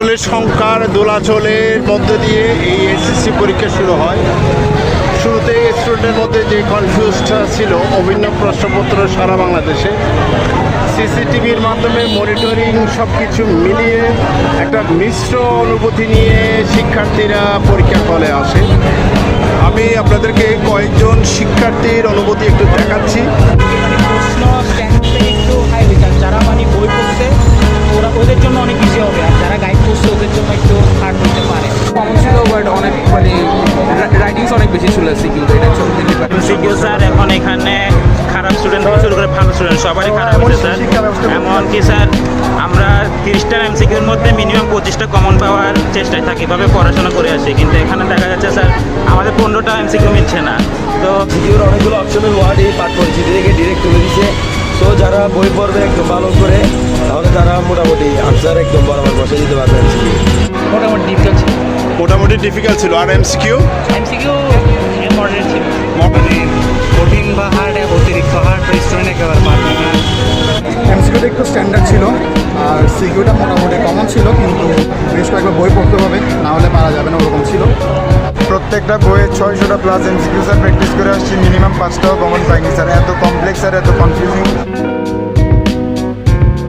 স্টুডেন্টের সংখ্যার দোলাচলের মধ্যে দিয়ে এই এসএসসি পরীক্ষা শুরু হয়। শুরুতে স্টুডেন্টের মধ্যে যে কনফিউজটা ছিল, অভিন্ন প্রশ্নপত্র সারা বাংলাদেশে সিসিটিভির মাধ্যমে মনিটরিং সব কিছু মিলিয়ে একটা মিশ্র অনুভূতি নিয়ে শিক্ষার্থীরা পরীক্ষার হলে আসে। আমি আপনাদেরকে কয়েকজন শিক্ষার্থীর অনুভূতি একটু দেখাচ্ছি। প্রশ্ন স্ট্যান্ডে একটু হাই রেজাল্ট, যারা বই পড়ছে ওদের জন্য অনেক ইজি হবে, আর যারা গাইড করছে ওদের জন্য একটু হার্ড হতে পারে। কমন ছিল, বাট অনেক রাইটিংস অনেক বেশি ছিল সিকিউতে। এটা সিকিউ স্যার এখন এখানে খারাপ স্টুডেন্ট থেকে শুরু করে ভালো স্টুডেন্ট সবারই খারাপ হচ্ছে স্যার। এমনকি স্যার আমরা 30টা এমসিকিউর মধ্যে মিনিমাম 25টা কমন পাওয়ার চেষ্টায় থাকি, এভাবে পড়াশোনা করে আসি, কিন্তু এখানে দেখা যাচ্ছে স্যার আমাদের 15টা এমসিকিউ মিলছে না। তো সিকিউর অনেকগুলো অপশনের ওয়ার্ড এই পাঠ পরিচিতি থেকে ডিরেক্ট তুলে দিচ্ছে। তো যারা বই পড়বে একদম ভালো করে, তাহলে তারা মোটামুটি আনসার একদম বরাবর বসে দিতে পারবে। মোটামুটি ডিফিকাল্ট ছিল। মোটামুটি ডিফিকাল্ট ছিল। আর এমসিকিউ এমসিকিউ মডারেট ছিল, কঠিন বা হার্ড, অতিরিক্ত হার্ড স্টুডেন্ট একেবারে পারবে না। এমসিকিউটা একটু স্ট্যান্ডার্ড ছিল, আর সিকিউটা মোটামুটি কমন ছিল, কিন্তু বেশ কয়েকবার বই পড়তে হবে, না হলে পারা যাবে না, ওরকম ছিল। প্রত্যেকটা বইয়ে 600টা প্লাস এমসিকিউ স্যার প্র্যাকটিস করে আসছি, মিনিমাম 5টাও কমন পাইনি স্যার। এত কমপ্লেক্স আর এত কনফিউজিং